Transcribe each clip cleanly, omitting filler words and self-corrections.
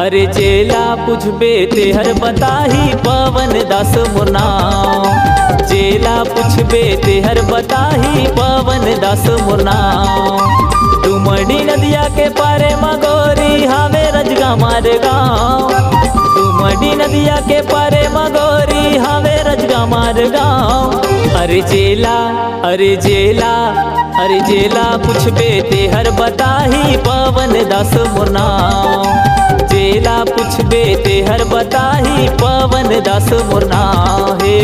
अरे चेला पूछबे तेहर बताही पवन दास मोर नाम। चेला पूछबे तेहर बताही पवन दास मोर नाम। डुमरी नदिया के पारे मगोरी हावे रजगा मार गाँव। डुमरी नदिया के पारे मगोरी हावे रजगा मार गाँव। अरे चेला अरे चेला अरे चेला पूछबे तेहर बताही पवन दास मोर नाम। चेला पूछबे तेहर बताही पवन दास मोर नाम हे।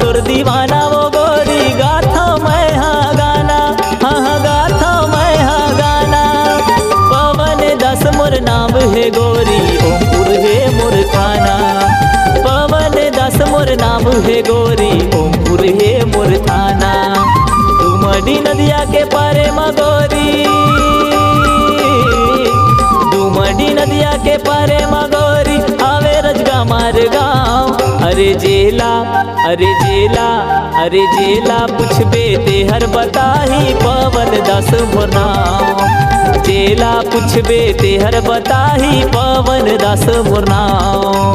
तोर दीवाना वो गोरी गाथा मैं हाँ गाना, हाँ गाथा मैं हाँ गाना। पवन दास मोर नाम है गोरी ओमपुर है मोर थाना। पवन दास मोर नाम है गोरी ओमपुर है मोर थाना। डुमरी नदिया के पारे मगोरी, डुमरी नदिया के पारे मगोरी आवे रजगा मार गाँव। अरे जेला अरे जेला अरे जेला पूछबे तेहर बताही पवन दास मोर नाम। जेला पूछबे तेहर बताही पवन दास मोर नाम।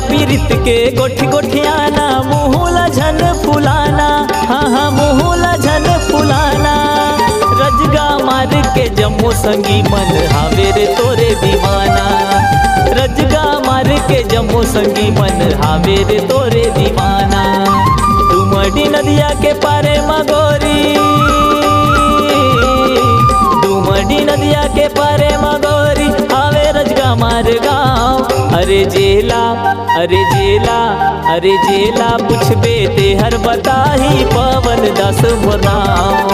प्रीत के गोठी गोठियाना मुहुला झन फुलाना, हाँ हाँ मुहुला झन फुलाना। रजगा मार के जम्मू संगी मन हावे रे तोरे दीवाना। रजगा मार के जम्मू संगी मन हावे रे तोरे दीवाना। डुमरी नदिया के पारे मगोरी, डुमरी नदिया के पारे मगोरी हावे रजगा मार गाँव। अरे जेला अरे जेला अरे जेला पूछबे तेहर बताही पवन दास मोर नाम।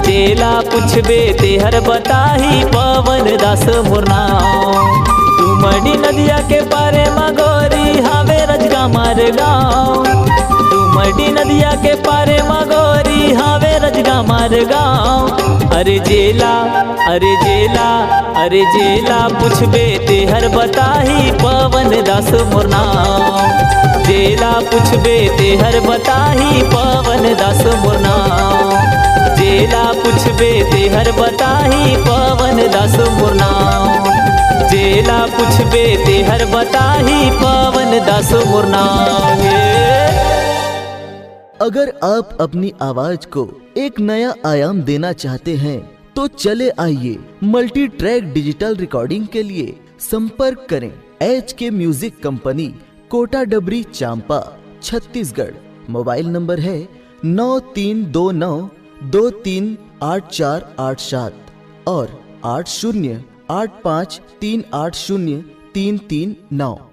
जेला पूछबे तेहर बताही पवन दास मोर नाम। डुमरी नदिया के पारे मगोरी हावे रजगा मार गाँव। डुमरी नदिया के पारे मगोरी हावे रजगा मार गाँव। अरे जेला अरे जेला अरे जेला पूछबे तेहर बताही पवन दास मोर नाम। जेला पूछबे तेहर बताही पवन दास मोर नाम। जेला पूछबे तेहर बताही पवन दास मोर नाम। जेला पूछबे तेहर बताही पवन दास मोर नाम। अगर आप अपनी आवाज को एक नया आयाम देना चाहते हैं तो चले आइए मल्टी ट्रैक डिजिटल रिकॉर्डिंग के लिए संपर्क करें HK म्यूजिक कंपनी, कोटा डबरी, चांपा, छत्तीसगढ़। मोबाइल नंबर है 9329238487 और 8085380339।